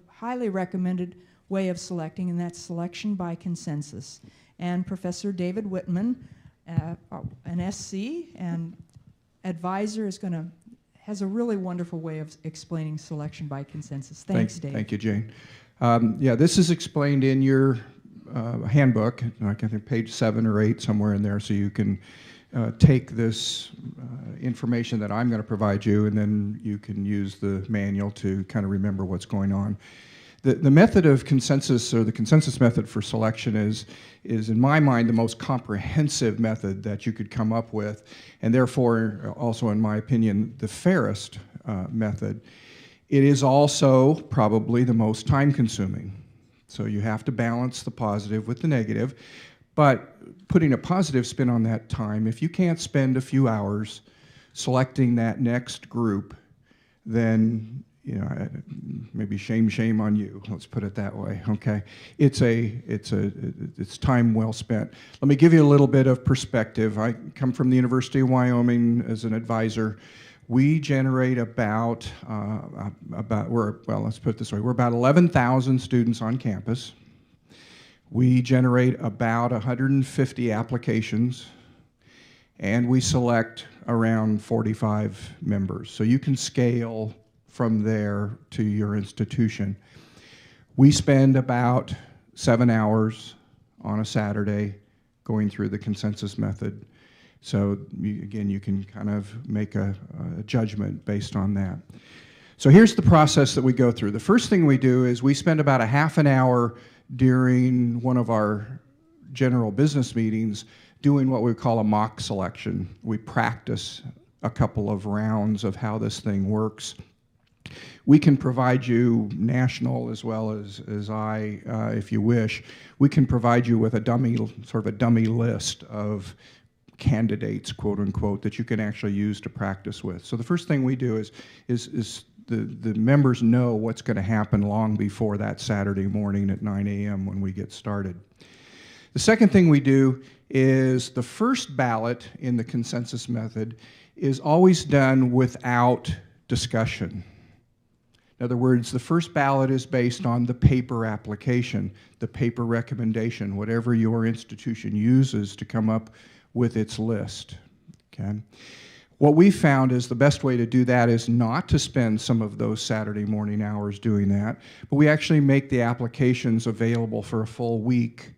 highly recommended way of selecting, and that's selection by consensus. And Professor David Whitman, an SC and advisor, has a really wonderful way of explaining selection by consensus. Thanks, Dave. Thank you, Jane. Yeah, this is explained in your handbook, I think page 7 or 8, somewhere in there, so you can take this information that I'm going to provide you, and then you can use the manual to kind of remember what's going on. The method of consensus, or the consensus method for selection, is in my mind the most comprehensive method that you could come up with, and therefore also, in my opinion, the fairest method. It is also probably the most time-consuming. So you have to balance the positive with the negative, but putting a positive spin on that time, if you can't spend a few hours selecting that next group, then maybe shame on you. Let's put it that way. Okay, it's time well spent. Let me give you a little bit of perspective. I come from the University of Wyoming as an advisor. We generate let's put it this way. We're about 11,000 students on campus. We generate about 150 applications, and we select around 45 members. So you can scale from there to your institution. We spend about 7 hours on a Saturday going through the consensus method. So again, you can kind of make a judgment based on that. So here's the process that we go through. The first thing we do is we spend about a half an hour during one of our general business meetings doing what we call a mock selection. We practice a couple of rounds of how this thing works. We can provide you, national as well as I, if you wish, we can provide you with a dummy list of candidates, quote unquote, that you can actually use to practice with. So the first thing we do is the members know what's going to happen long before that Saturday morning at 9 a.m. when we get started. The second thing we do is the first ballot in the consensus method is always done without discussion. In other words, the first ballot is based on the paper application, the paper recommendation, whatever your institution uses to come up with its list. Okay? What we found is the best way to do that is not to spend some of those Saturday morning hours doing that, but we actually make the applications available for a full week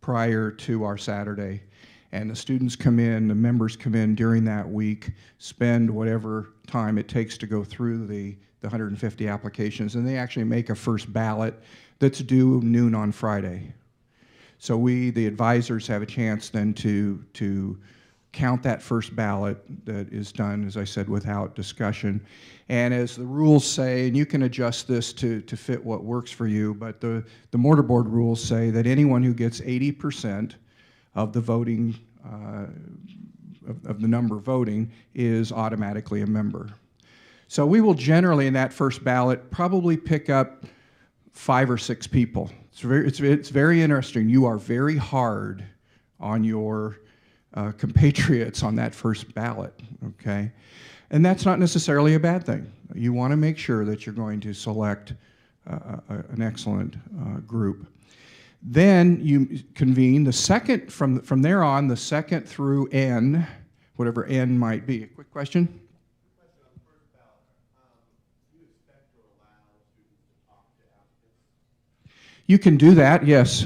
prior to our Saturday. And the students come in, the members come in during that week, spend whatever time it takes to go through the 150 applications, and they actually make a first ballot that's due noon on Friday. So we, the advisors, have a chance then to count that first ballot that is done, as I said, without discussion. And as the rules say, and you can adjust this to fit what works for you, but the mortarboard rules say that anyone who gets 80% of the voting, of the number voting, is automatically a member. So we will generally, in that first ballot, probably pick up 5 or 6 people. It's very interesting. You are very hard on your compatriots on that first ballot, okay? And that's not necessarily a bad thing. You want to make sure that you're going to select an excellent group. Then you convene the second, from there on, the second through N, whatever N might be. A quick question? You can do that, yes.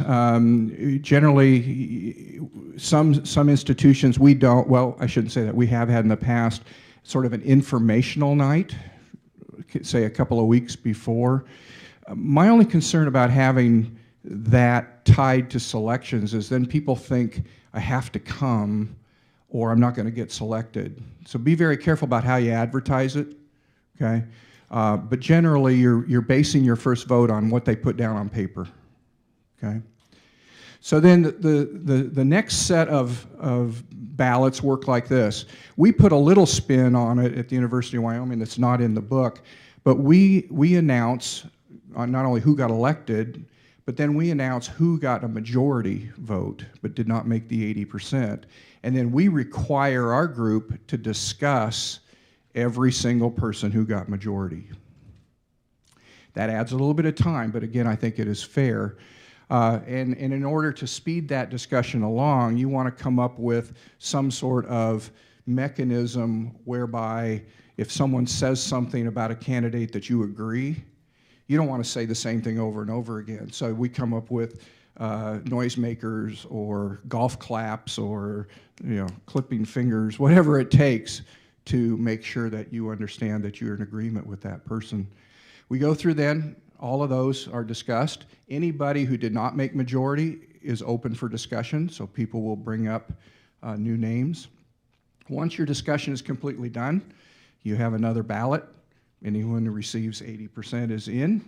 Generally, some institutions, we don't, well, I shouldn't say that, we have had in the past sort of an informational night, say a couple of weeks before. My only concern about having that tied to selections is then people think I have to come or I'm not going to get selected. So be very careful about how you advertise it, okay? But generally, you're basing your first vote on what they put down on paper, okay? So then the next set of ballots work like this. We put a little spin on it at the University of Wyoming that's not in the book, but we announce not only who got elected, but then we announce who got a majority vote but did not make the 80%. And then we require our group to discuss every single person who got majority. That adds a little bit of time, but again, I think it is fair. And in order to speed that discussion along, you want to come up with some sort of mechanism whereby if someone says something about a candidate that you agree, you don't want to say the same thing over and over again. So we come up with noisemakers or golf claps or clipping fingers, whatever it takes to make sure that you understand that you're in agreement with that person. We go through then, all of those are discussed. Anybody who did not make majority is open for discussion, so people will bring up new names. Once your discussion is completely done, you have another ballot. Anyone who receives 80% is in.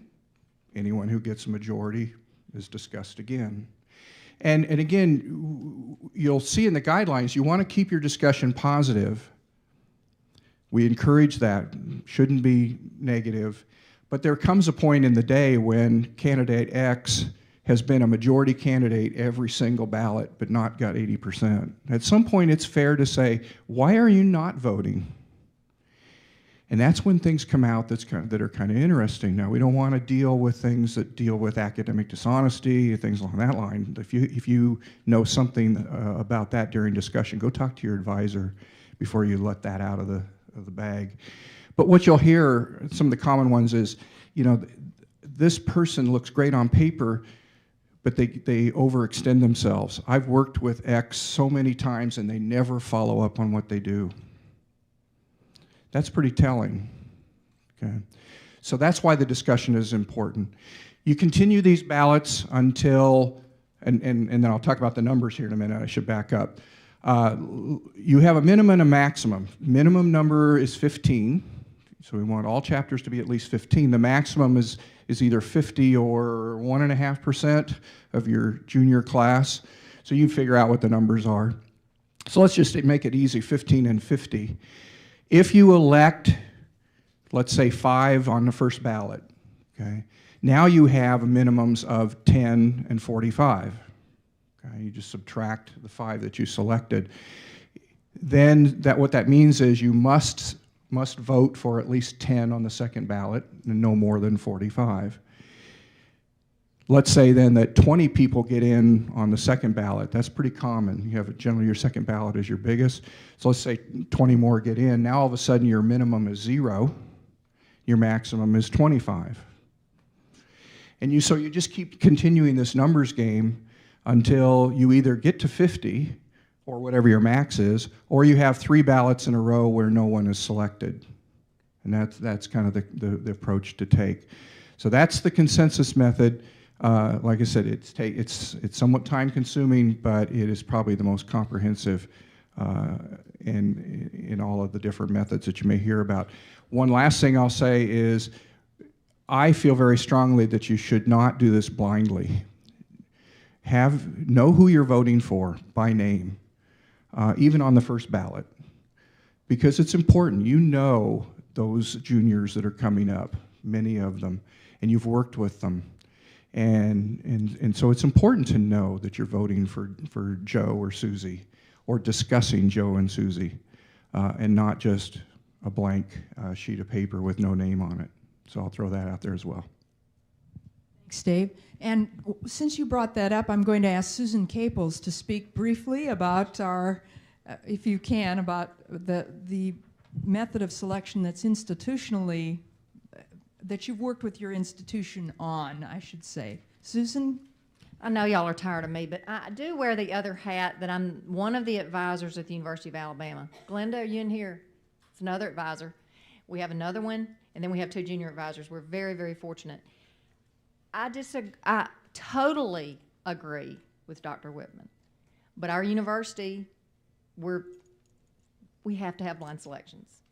Anyone who gets a majority is discussed again. And again, you'll see in the guidelines, you want to keep your discussion positive. We encourage that. Shouldn't be negative. But there comes a point in the day when candidate X has been a majority candidate every single ballot but not got 80%. At some point, it's fair to say, why are you not voting? And that's when things come out that are kind of interesting. Now, we don't want to deal with things that deal with academic dishonesty, things along that line. If you know something about that during discussion, go talk to your advisor before you let that out of the bag. But what you'll hear, some of the common ones is, this person looks great on paper, but they overextend themselves. I've worked with X so many times and they never follow up on what they do. That's pretty telling, okay? So that's why the discussion is important. You continue these ballots until, and then I'll talk about the numbers here in a minute, I should back up. You have a minimum and a maximum. Minimum number is 15, so we want all chapters to be at least 15. The maximum is either 50 or 1.5% of your junior class, so you can figure out what the numbers are. So let's just make it easy, 15 and 50. If you elect, let's say 5 on the first ballot, okay, now you have minimums of 10 and 45. Okay, you just subtract the 5 that you selected. Then what that means is you must vote for at least 10 on the second ballot and no more than 45. Let's say then that 20 people get in on the second ballot. That's pretty common. You have generally your second ballot is your biggest. So let's say 20 more get in. Now all of a sudden your minimum is 0. Your maximum is 25. And so you just keep continuing this numbers game until you either get to 50 or whatever your max is, or you have 3 ballots in a row where no one is selected. And that's kind of the approach to take. So that's the consensus method. Like I said, it's somewhat time-consuming, but it is probably the most comprehensive in all of the different methods that you may hear about. One last thing I'll say is I feel very strongly that you should not do this blindly. Know who you're voting for by name, even on the first ballot, because it's important. You know those juniors that are coming up, many of them, and you've worked with them. And so it's important to know that you're voting for Joe or Susie, or discussing Joe and Susie, and not just a blank sheet of paper with no name on it. So I'll throw that out there as well. Thanks, Dave. And since you brought that up, I'm going to ask Susan Caples to speak briefly about our, if you can, about the method of selection that's institutionally that you've worked with your institution on, I should say. Susan? I know y'all are tired of me, but I do wear the other hat that I'm one of the advisors at the University of Alabama. Glenda, are you in here? It's another advisor. We have another one, and then we have 2 junior advisors. We're very, very fortunate. I totally agree with Dr. Whitman, but our university, we have to have blind selections.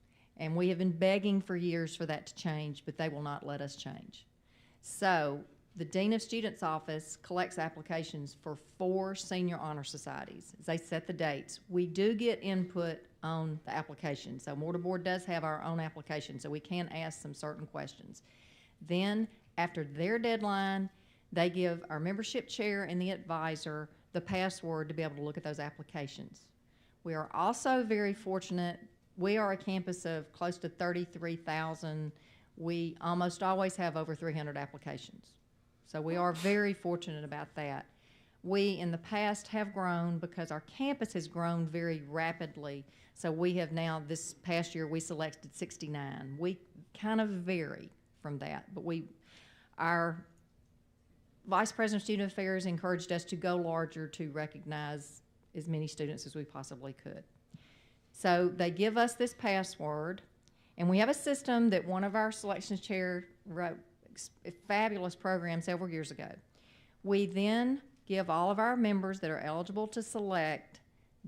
And we have been begging for years for that to change, but they will not let us change. So the Dean of Students office collects applications for 4 senior honor societies. They set the dates. We do get input on the application. So Mortar Board does have our own application, so we can ask some certain questions. Then after their deadline, they give our membership chair and the advisor the password to be able to look at those applications. We are also very fortunate. We are a campus of close to 33,000. We almost always have over 300 applications. So we are very fortunate about that. We, in the past, have grown because our campus has grown very rapidly. So we have now, this past year, we selected 69. We kind of vary from that, but our Vice President of Student Affairs encouraged us to go larger to recognize as many students as we possibly could. So they give us this password, and we have a system that one of our selections chair wrote a fabulous program several years ago. We then give all of our members that are eligible to select,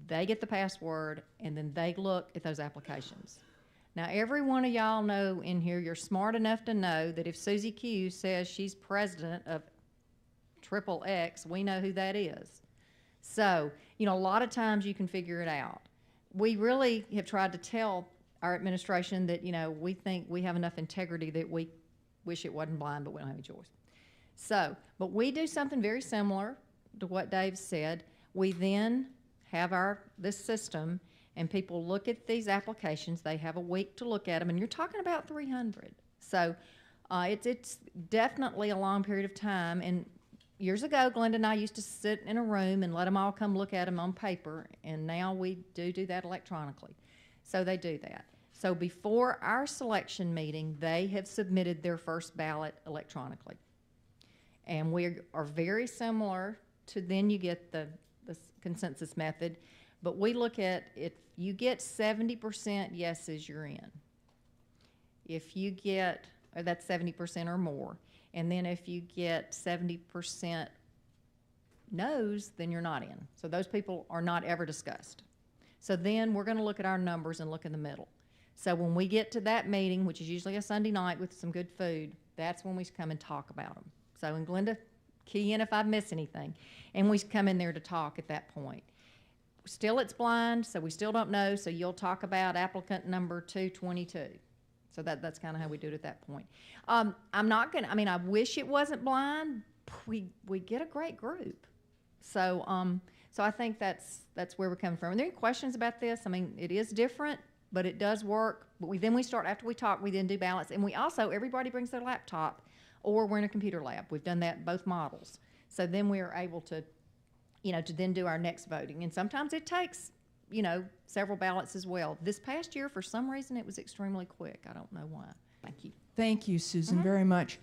they get the password, and then they look at those applications. Now, every one of y'all know in here, you're smart enough to know that if Susie Q says she's president of XXX, we know who that is. So, a lot of times you can figure it out. We really have tried to tell our administration that, we think we have enough integrity that we wish it wasn't blind, but we don't have any choice. So, but we do something very similar to what Dave said. We then have this system, and people look at these applications. They have a week to look at them, and you're talking about 300. So it's definitely a long period of time. And years ago, Glenda and I used to sit in a room and let them all come look at them on paper, and now we do that electronically. So they do that. So before our selection meeting, they have submitted their first ballot electronically. And we are very similar to, then you get the consensus method, but we look at, if you get 70% yeses, you're in. If you get, that's 70% or more. And then if you get 70% no's, then you're not in. So those people are not ever discussed. So then we're going to look at our numbers and look in the middle. So when we get to that meeting, which is usually a Sunday night with some good food, that's when we come and talk about them. So, and Glenda, key in if I miss anything. And we come in there to talk at that point. Still it's blind, so we still don't know, so you'll talk about applicant number 222. So that's kind of how we do it at that point. I'm not gonna, I mean, I wish it wasn't blind. We get a great group. So so I think that's where we're coming from. Are there any questions about this? I mean, it is different, but it does work. But we start, after we talk, we then do balance. And we also, everybody brings their laptop, or we're in a computer lab. We've done that in both models. So then we are able to, you know, to then do our next voting. And sometimes it takes, you know, several ballots as well. This past year, for some reason, it was extremely quick. I don't know why. Thank you. Thank you, Susan, very much.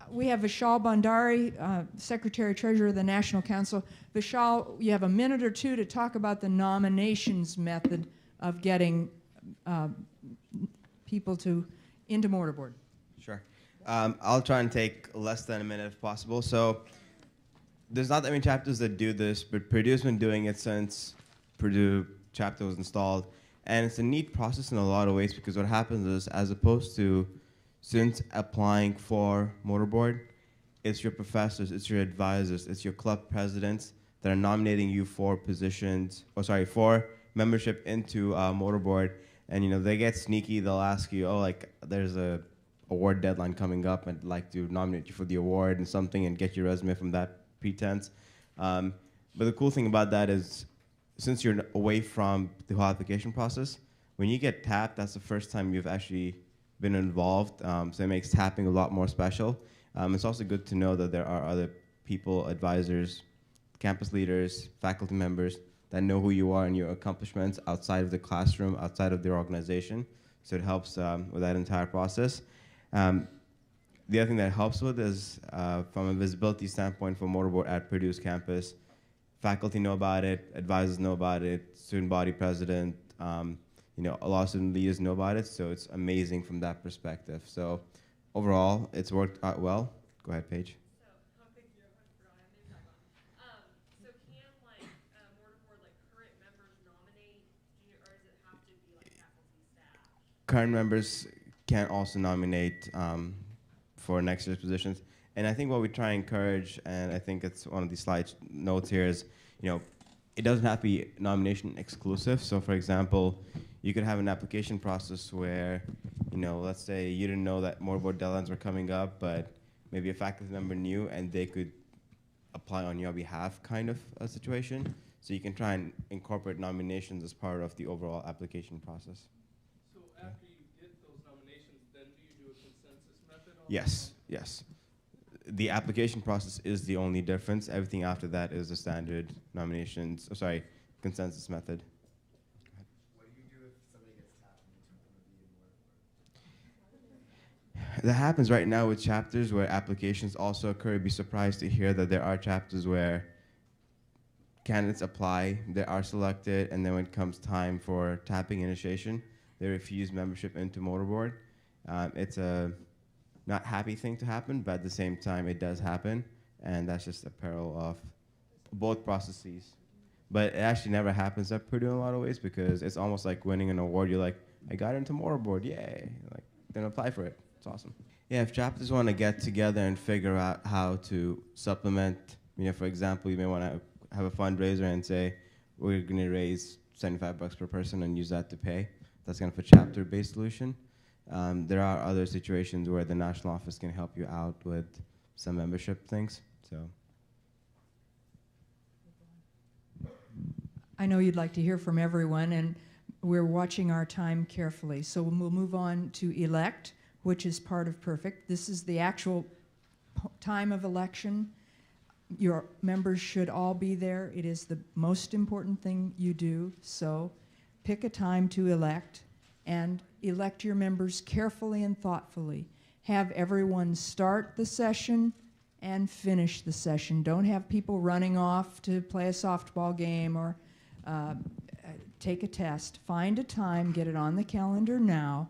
We have Vishal Bhandari, Secretary-Treasurer of the National Council. Vishal, you have a minute or two to talk about the nominations method of getting people into mortarboard. Sure. I'll try and take less than a minute if possible. So there's not that many chapters that do this, but Purdue's been doing it since Purdue chapter was installed. And it's a neat process in a lot of ways, because what happens is, as opposed to students applying for mortarboard, it's your professors, it's your advisors, it's your club presidents that are nominating you for positions, for membership into mortarboard. And you know, they get sneaky, they'll ask you, oh, like, there's a award deadline coming up, and I'd like to nominate you for the award and something, and get your resume from that pretense. But the cool thing about that is, since you're away from the whole application process, when you get tapped, that's the first time you've actually been involved, so it makes tapping a lot more special. It's also good to know that there are other people, advisors, campus leaders, faculty members that know who you are and your accomplishments outside of the classroom, outside of their organization. So it helps with that entire process. The other thing that helps with is, from a visibility standpoint for mortarboard at Purdue's campus, faculty know about it, advisors know about it, student body president, you know, a lot of student leaders know about it, so it's amazing from that perspective. So overall, it's worked out well. Go ahead, Paige. Current members can also nominate for next year's positions. And I think what we try and encourage, and I think it's one of the slide notes here, is, you know, it doesn't have to be nomination exclusive. So for example, you could have an application process where, you know, let's say you didn't know that mortarboard deadlines were coming up, but maybe a faculty member knew and they could apply on your behalf, kind of a situation. So you can try and incorporate nominations as part of the overall application process. So after you get those nominations, then do you do a consensus method? Yes, yes. The application process is the only difference. Everything after that is the standard nominations, consensus method. What do you do if somebody gets tapped and they don't want to be in mortarboard? That happens right now with chapters where applications also occur. You'd be surprised to hear that there are chapters where candidates apply, they are selected, and then when it comes time for tapping initiation, they refuse membership into mortarboard. It's a not happy thing to happen, but at the same time, it does happen, and that's just a peril of both processes. But it actually never happens at Purdue in a lot of ways, because it's almost like winning an award. You're like, I got into mortarboard, yay! Like, then apply for it. It's awesome. Yeah, if chapters want to get together and figure out how to supplement, you know, for example, you may want to have a fundraiser and say, we're going to raise $75 per person and use that to pay. That's kind of a chapter-based solution. There are other situations where the national office can help you out with some membership things. So, I know you'd like to hear from everyone, and we're watching our time carefully. So we'll move on to elect, which is part of perfect. This is the actual time of election. Your members should all be there. It is the most important thing you do. So pick a time to elect, and elect your members carefully and thoughtfully. Have everyone start the session and finish the session. Don't have people running off to play a softball game or take a test. Find a time, get it on the calendar now,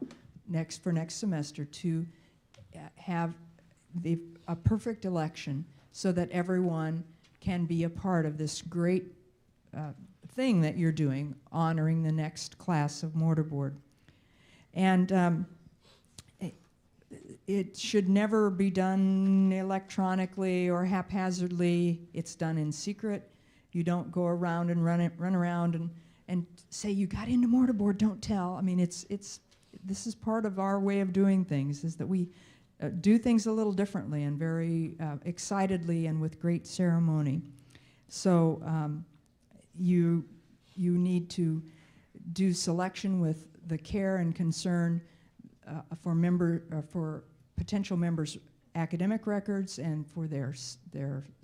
for next semester, to have a perfect election so that everyone can be a part of this great thing that you're doing, honoring the next class of mortarboard. And it should never be done electronically or haphazardly. It's done in secret. You don't go around and run around and say, you got into mortarboard, don't tell. I mean, this is part of our way of doing things, is that we do things a little differently and very excitedly and with great ceremony. So you need to do selection with the care and concern for potential members' academic records and for their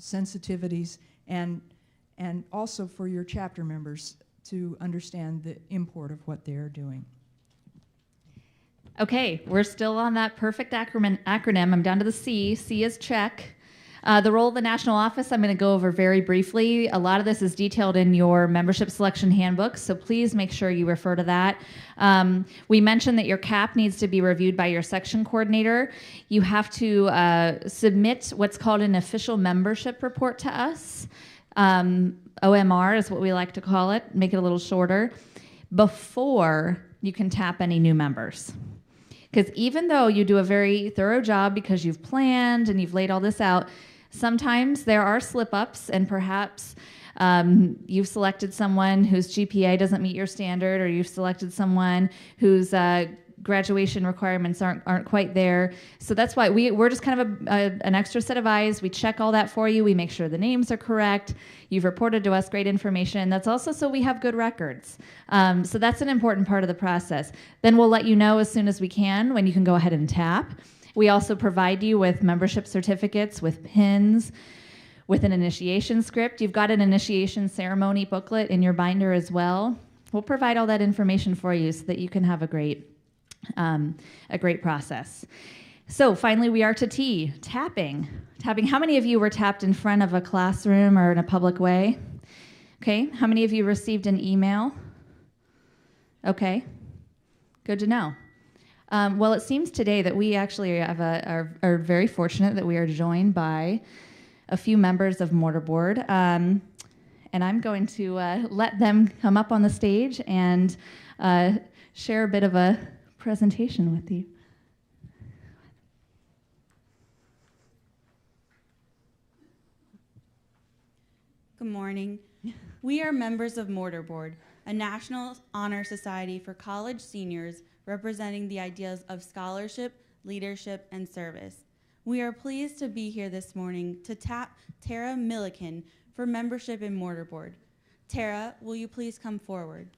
sensitivities, and also for your chapter members to understand the import of what they're doing. Okay, we're still on that perfect acronym. I'm down to the C. C is check. The role of the national office, I'm going to go over very briefly. A lot of this is detailed in your membership selection handbook, so please make sure you refer to that. We mentioned that your CAP needs to be reviewed by your section coordinator. You have to submit what's called an official membership report to us. OMR is what we like to call it, make it a little shorter, before you can tap any new members. Because even though you do a very thorough job because you've planned and you've laid all this out, sometimes there are slip-ups, and perhaps you've selected someone whose GPA doesn't meet your standard, or you've selected someone whose graduation requirements aren't quite there. So that's why we're just kind of an extra set of eyes. We check all that for you. We make sure the names are correct. You've reported to us great information. That's also so we have good records. So that's an important part of the process. Then we'll let you know as soon as we can when you can go ahead and tap. We also provide you with membership certificates, with pins, with an initiation script. You've got an initiation ceremony booklet in your binder as well. We'll provide all that information for you so that you can have a great process. So finally, we are to T, tapping. Tapping. How many of you were tapped in front of a classroom or in a public way? Okay. How many of you received an email? Okay. Good to know. Well, it seems today that we actually are very fortunate that we are joined by a few members of Mortarboard. And I'm going to let them come up on the stage and share a bit of a presentation with you. Good morning. We are members of Mortarboard, a national honor society for college seniors representing the ideas of scholarship, leadership, and service. We are pleased to be here this morning to tap Tara Milliken for membership in Mortarboard. Tara, will you please come forward?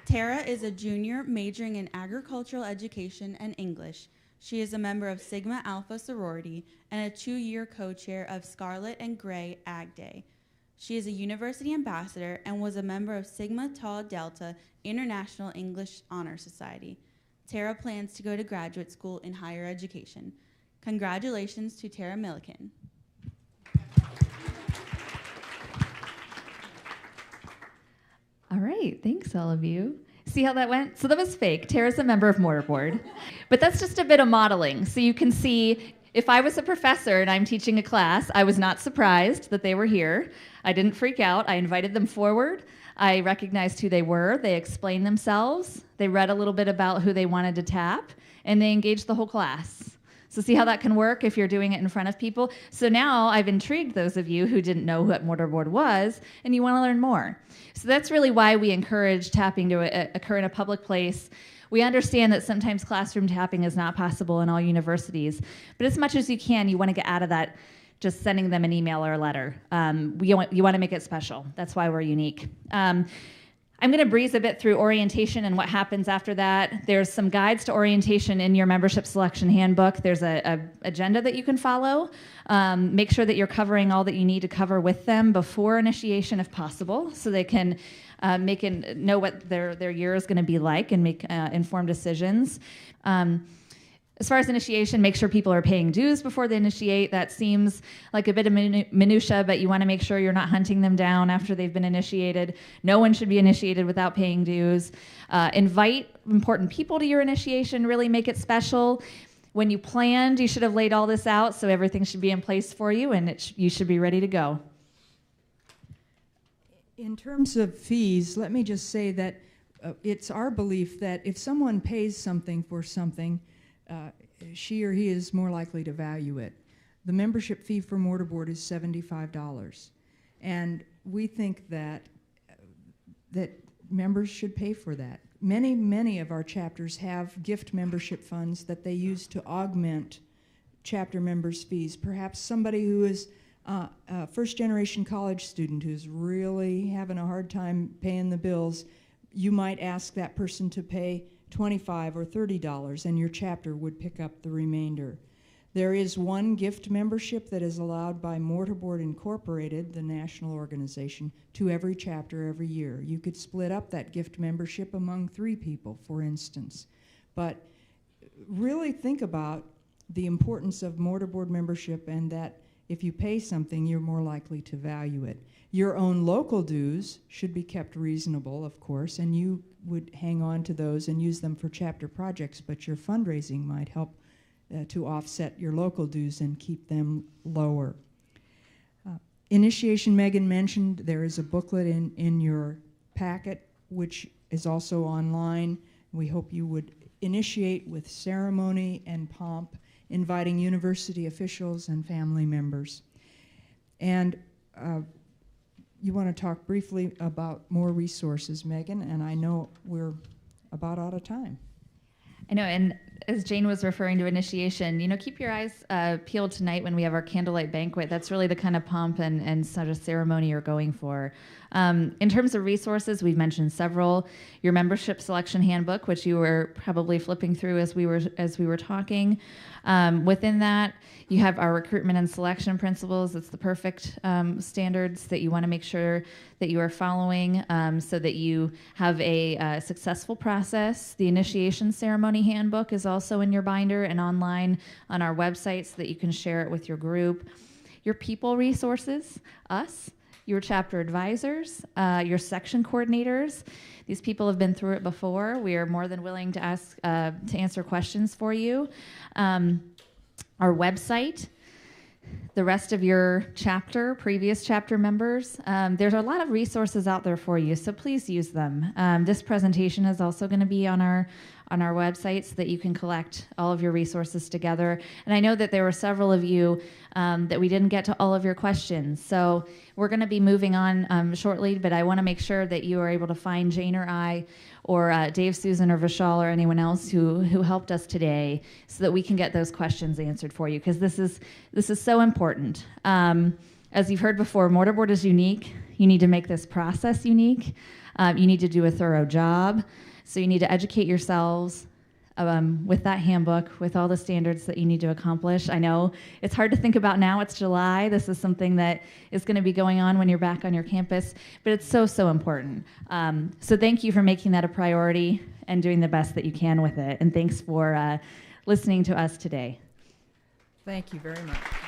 Tara is a junior majoring in agricultural education and English. She is a member of Sigma Alpha sorority and a 2-year co-chair of Scarlet and Gray Ag Day. She is a university ambassador and was a member of Sigma Tau Delta International English Honor Society. Tara plans to go to graduate school in higher education. Congratulations to Tara Milliken. All right, thanks all of you. See how that went? So that was fake. Tara's a member of Mortarboard. But that's just a bit of modeling. So you can see, if I was a professor and I'm teaching a class, I was not surprised that they were here. I didn't freak out. I invited them forward. I recognized who they were. They explained themselves. They read a little bit about who they wanted to tap, and they engaged the whole class. So see how that can work if you're doing it in front of people? So now I've intrigued those of you who didn't know what Mortarboard was, and you want to learn more. So that's really why we encourage tapping to occur in a public place. We understand that sometimes classroom tapping is not possible in all universities, but as much as you can, you want to get out of that just sending them an email or a letter. You want to make it special. That's why we're unique. I'm going to breeze a bit through orientation and what happens after that. There's some guides to orientation in your membership selection handbook. There's an agenda that you can follow. Make sure that you're covering all that you need to cover with them before initiation if possible, so they can know what their year is going to be like and make informed decisions. As far as initiation, make sure people are paying dues before they initiate. That seems like a bit of minutia, but you want to make sure you're not hunting them down after they've been initiated. No one should be initiated without paying dues. Invite important people to your initiation. Really make it special. When you planned, you should have laid all this out, so everything should be in place for you, and you should be ready to go. In terms of fees, let me just say that it's our belief that if someone pays something for something, she or he is more likely to value it. The membership fee for mortarboard is $75, and we think that members should pay for that. Many of our chapters have gift membership funds that they use to augment chapter members' fees. Perhaps somebody who is a first-generation college student who's really having a hard time paying the bills, you might ask that person to pay $25 or $30, and your chapter would pick up the remainder. There is one gift membership that is allowed by Mortarboard Incorporated, the national organization, to every chapter every year. You could split up that gift membership among 3 people, for instance. But really think about the importance of mortarboard membership, and that if you pay something, you're more likely to value it. Your own local dues should be kept reasonable, of course, and you would hang on to those and use them for chapter projects, but your fundraising might help to offset your local dues and keep them lower. Initiation, Megan mentioned, there is a booklet in your packet, which is also online. We hope you would initiate with ceremony and pomp, inviting university officials and family members. And you want to talk briefly about more resources, Megan, and I know we're about out of time. I know, and as Jane was referring to initiation, keep your eyes peeled tonight when we have our candlelight banquet. That's really the kind of pomp and sort of ceremony you're going for. In terms of resources, we've mentioned several. Your membership selection handbook, which you were probably flipping through as we were talking. Within that, you have our recruitment and selection principles. It's the perfect standards that you want to make sure that you are following so that you have a successful process. The initiation ceremony handbook is also in your binder and online on our website so that you can share it with your group. Your people resources, us, your chapter advisors, your section coordinators. These people have been through it before. We are more than willing to answer questions for you. Our website, the rest of your chapter, previous chapter members. There's a lot of resources out there for you, so please use them. This presentation is also going to be on our website so that you can collect all of your resources together. And I know that there were several of you that we didn't get to all of your questions. So we're going to be moving on shortly, but I want to make sure that you are able to find Jane or I or Dave, Susan, or Vishal, or anyone else who helped us today so that we can get those questions answered for you, because this is so important. As you've heard before, mortarboard is unique. You need to make this process unique. You need to do a thorough job. So you need to educate yourselves with that handbook, with all the standards that you need to accomplish. I know it's hard to think about now. It's July. This is something that is going to be going on when you're back on your campus, but it's so, so important. So thank you for making that a priority and doing the best that you can with it. And thanks for listening to us today. Thank you very much.